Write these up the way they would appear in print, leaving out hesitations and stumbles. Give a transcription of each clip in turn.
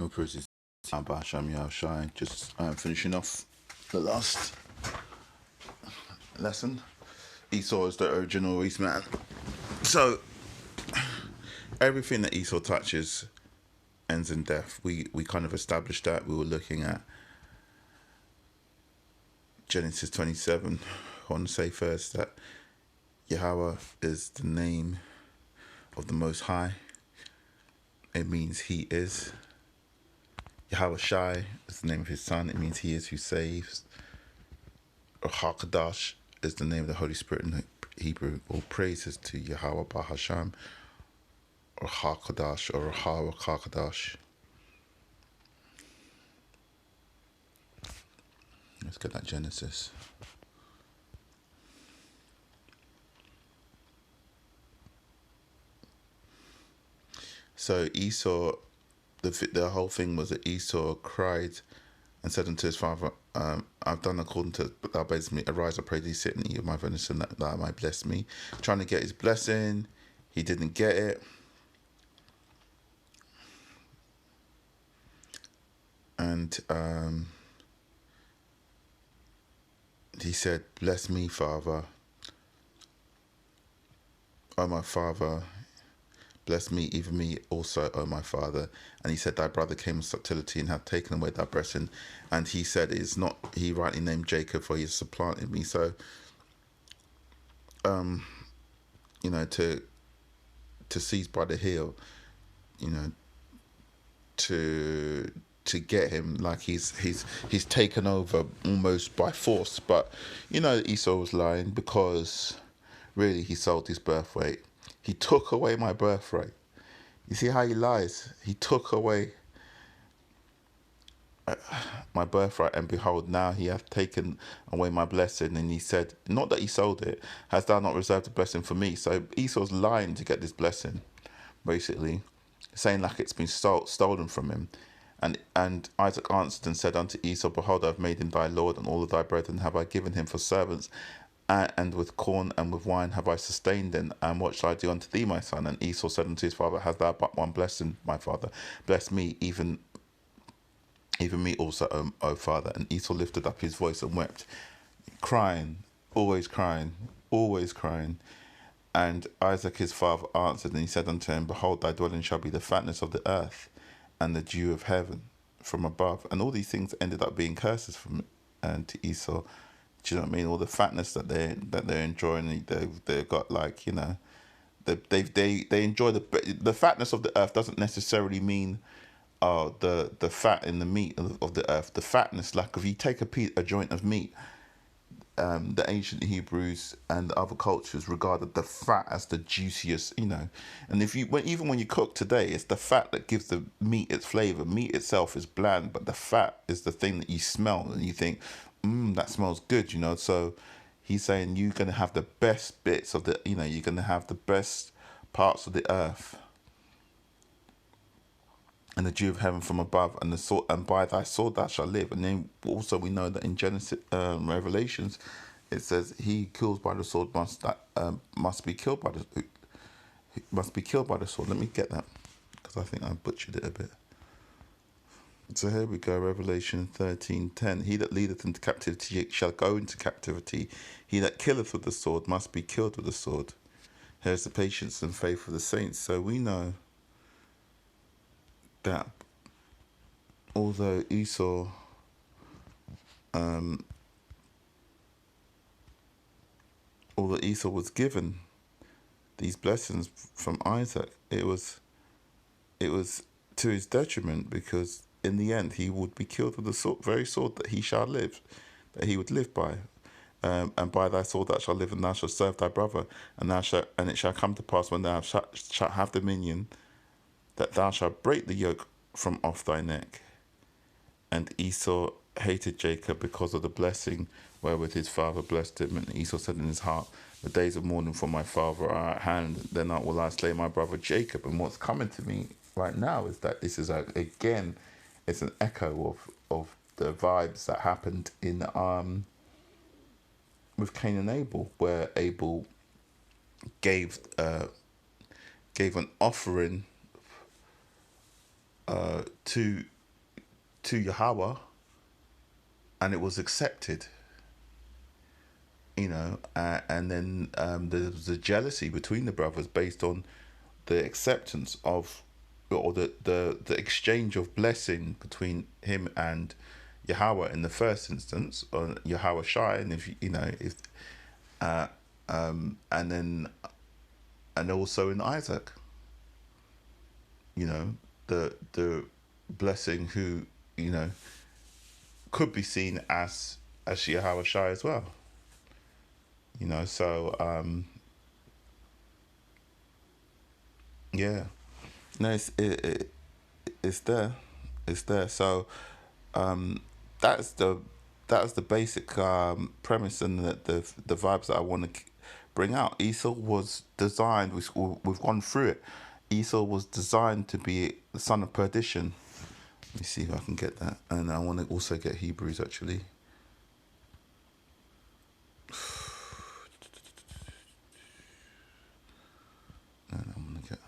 No praises. Basham Yahushai. Just finishing off the last lesson. Esau is the original wasteman. So everything that Esau touches ends in death. We kind of established that. We were looking at Genesis 27. I want to say first that Yahweh is the name of the Most High. It means He is. Yahweh Shai is the name of His Son. It means He is who saves. Or HaKadosh is the name of the Holy Spirit in Hebrew. All praises to Yahweh Bahasham, or HaKadosh, or HaKadosh. Let's get that Genesis. So Esau, the whole thing was that Esau cried and said unto his father, I've done according to thou badest me. Arise, I pray thee, sit and eat of my venison, that thou might bless me. Trying to get his blessing, he didn't get it. And he said, bless me, Father. O my Father, bless me, even me also, O my Father. And he said, thy brother came in subtlety and hath taken away thy blessing. And he said, it's not he rightly named Jacob, for he has supplanted me. So, to seize by the heel, to get him, like he's taken over almost by force. But Esau was lying, because really he sold his birthright. He took away my birthright. You see how he lies? He took away my birthright, and behold, now he hath taken away my blessing. And he said, not that he sold it, hast thou not reserved a blessing for me? So Esau's lying to get this blessing, basically, saying like it's been stolen from him. And Isaac answered and said unto Esau, behold, I have made him thy lord, and all of thy brethren have I given him for servants, and with corn and with wine have I sustained him. And what shall I do unto thee, my son? And Esau said unto his father, hast thou but one blessing, my father? Bless me, even me also, O father. And Esau lifted up his voice and wept, crying, always crying, always crying. And Isaac his father answered, and he said unto him, behold, thy dwelling shall be the fatness of the earth, and the dew of heaven from above. And all these things ended up being curses from to Esau. Do you know what I mean? All the fatness that they're enjoying, they've got, like, they enjoy the fatness of the earth. Doesn't necessarily mean the fat in the meat of the earth. The fatness, like if you take a joint of meat, the ancient Hebrews and other cultures regarded the fat as the juiciest, And even when you cook today, it's the fat that gives the meat its flavor. Meat itself is bland, but the fat is the thing that you smell and you think, that smells good, So he's saying you're going to have the best bits of you're going to have the best parts of the earth, and the dew of heaven from above, and the sword, and by thy sword thou shalt live. And then also we know that in Genesis, Revelations, it says he kills by the sword must be killed by the sword. Let me get that, because I think I butchered it a bit. So here we go, Revelation 13:10. He that leadeth into captivity shall go into captivity. He that killeth with the sword must be killed with the sword. Here's the patience and faith of the saints. So we know that although Esau was given these blessings from Isaac, it was to his detriment, because in the end he would be killed with the very sword that he would live by. And by thy sword thou shalt live, and thou shalt serve thy brother, and it shall come to pass, when thou shalt have dominion, that thou shalt break the yoke from off thy neck. And Esau hated Jacob because of the blessing wherewith his father blessed him. And Esau said in his heart, the days of mourning for my father are at hand, then will I slay my brother Jacob. And what's coming to me right now is that this is again, it's an echo of the vibes that happened in with Cain and Abel, where Abel gave an offering to to Yahweh, and it was accepted. And then there was a jealousy between the brothers based on the acceptance of, or the exchange of blessing between him and Yahweh in the first instance, or Yahweh Shai, and if uh, and then and also in Isaac, the blessing who could be seen as Yahweh Shai as well. So yeah, no, it's there, it's there. So that's the basic premise and the vibes that I want to bring out. Esau was designed. We've gone through it. Esau was designed to be the son of perdition. Let me see if I can get that, and I want to also get Hebrews actually. And I'm gonna get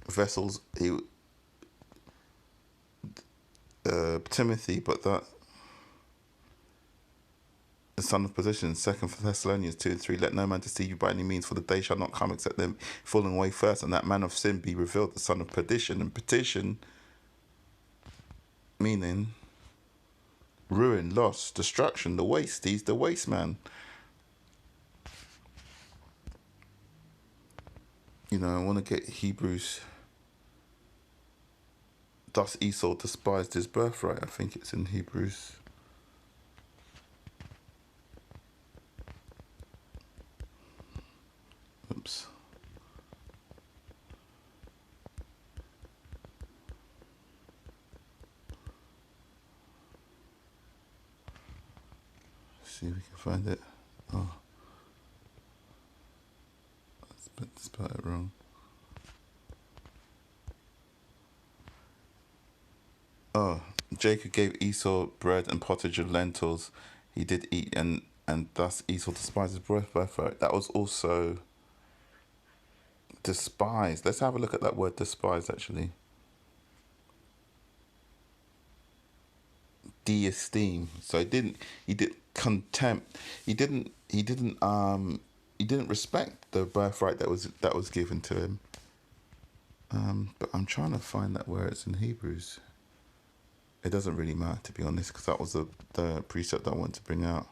vessels. Timothy, but that the son of perdition. Second Thessalonians 2:3. Let no man deceive you by any means, for the day shall not come except them falling away first, and that man of sin be revealed, the son of perdition. And petition meaning ruin, loss, destruction, the waste. He's the wasteman. I want to get Hebrews. Thus Esau despised his birthright. I think it's in Hebrews. Oops. See if we can find it. Oh, I spelled it wrong. Oh, Jacob gave Esau bread and pottage of lentils. He did eat, and thus Esau despised his birthright. That was also despised. Let's have a look at that word despised actually. De-esteem. So he did contempt. He didn't respect the birthright that was given to him. But I'm trying to find that where it's in Hebrews. It doesn't really matter, to be honest, because that was the precept that I wanted to bring out.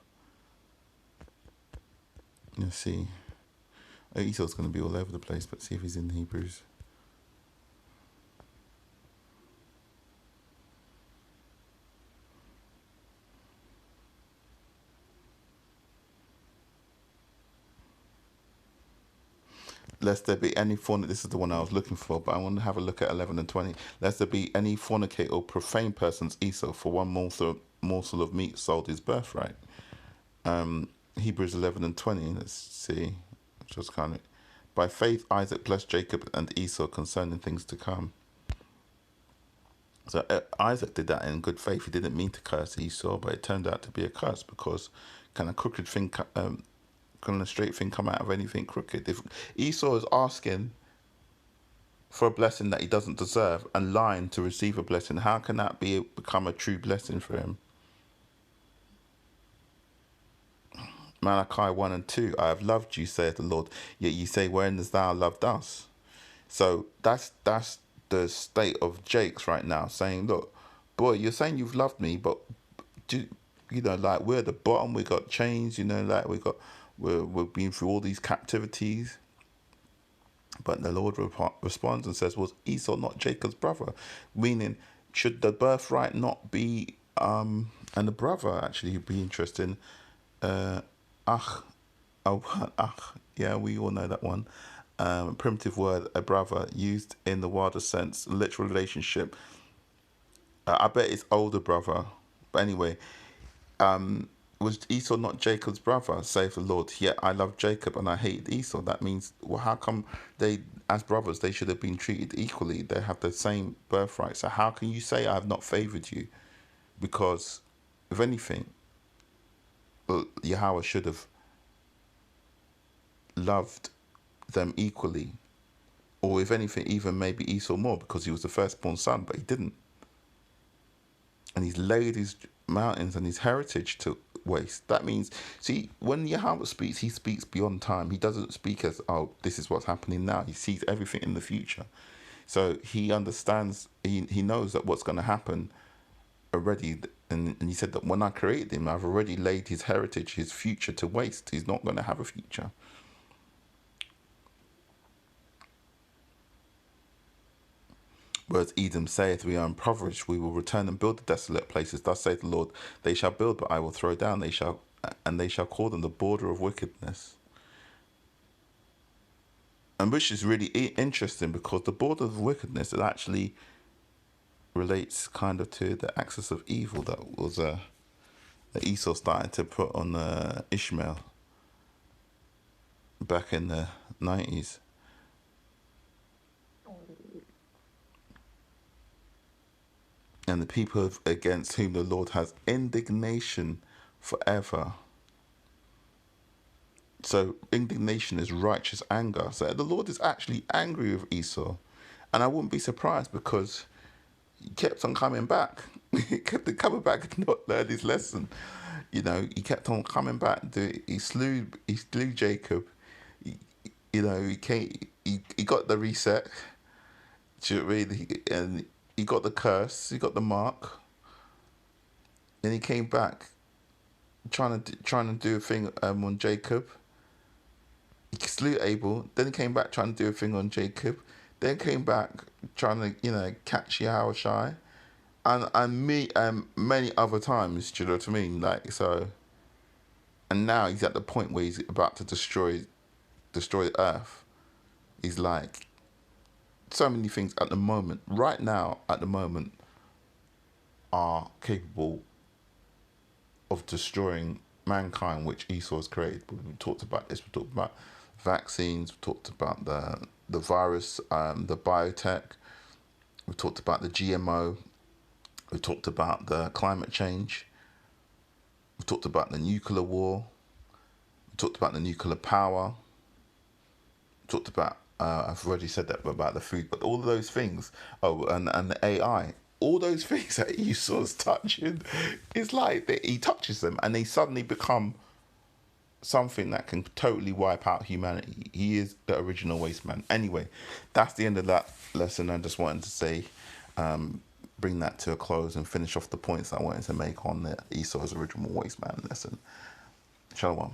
Let's see. Esau's going to be all over the place, but see if he's in Hebrews. Lest there be any this is the one I was looking for, but I want to have a look at 11 and 20. Lest there be any fornicate or profane persons, Esau, for one morsel of meat sold his birthright. Hebrews 11 and 20, let's see. Just kind of, by faith Isaac blessed Jacob and Esau concerning things to come. So Isaac did that in good faith. He didn't mean to curse Esau, but it turned out to be a curse because can a crooked thing, can a straight thing come out of anything crooked? If Esau is asking for a blessing that he doesn't deserve and lying to receive a blessing, how can that become a true blessing for him? Malachi 1 and 2, I have loved you, saith the Lord, yet you say, when hast thou loved us? So that's the state of Jakes right now, saying, look, boy, you're saying you've loved me, but like we're at the bottom, we got chains, like we've been through all these captivities. But the Lord responds and says, was Esau not Jacob's brother? Meaning, should the birthright not be, and the brother actually would be interesting, yeah, we all know that one. Primitive word, a brother, used in the wider sense, literal relationship. I bet it's older brother. But anyway, was Esau not Jacob's brother, saith the Lord? Yet I love Jacob and I hate Esau. That means, well, how come they, as brothers, they should have been treated equally? They have the same birthright. So how can you say I have not favoured you? Because, if anything, Yahweh should have loved them equally, Or if anything, even maybe Esau more, because he was the firstborn son, but he didn't. And he's laid his mountains and his heritage to waste. That means, see, when Yahweh speaks, he speaks beyond time. He doesn't speak as, oh, this is what's happening now. He sees everything in the future. So he understands, he knows that what's going to happen already. And he said that when I created him, I've already laid his heritage, his future to waste. He's not going to have a future. Whereas Edom saith, we are impoverished, we will return and build the desolate places. Thus saith the Lord, they shall build, but I will throw down. They shall call them the border of wickedness. And which is really interesting, because the border of wickedness, it actually relates kind of to the axis of evil that was that Esau started to put on Ishmael back in the 90s. And the people against whom the Lord has indignation forever. So indignation is righteous anger. So the Lord is actually angry with Esau. And I wouldn't be surprised, because he kept on coming back. He kept on coming back and not learned his lesson. You know, he kept on coming back. He slew Jacob. He got the reset. Do you know what I mean? And he got the curse. He got the mark. Then he came back, trying to do a thing on Jacob. He slew Abel. Then he came back trying to do a thing on Jacob. Then came back trying to catch Yahushai, and many other times. Do you know what I mean? Like, so. And now he's at the point where he's about to destroy the earth. He's like, so many things at the moment, right now, at the moment, are capable of destroying mankind, which Esau has created. We talked about this. We talked about vaccines. We talked about the virus, the biotech. We talked about the GMO. We talked about the climate change. We talked about the nuclear war. We talked about the nuclear power. We talked about, I've already said that about the food, but all of those things. Oh, and the AI. All those things that Esau's touching, it's like he touches them and they suddenly become something that can totally wipe out humanity. He is the original wasteman. Anyway, that's the end of that lesson. I just wanted to say, bring that to a close and finish off the points I wanted to make on the Esau's original wasteman lesson. Shalom.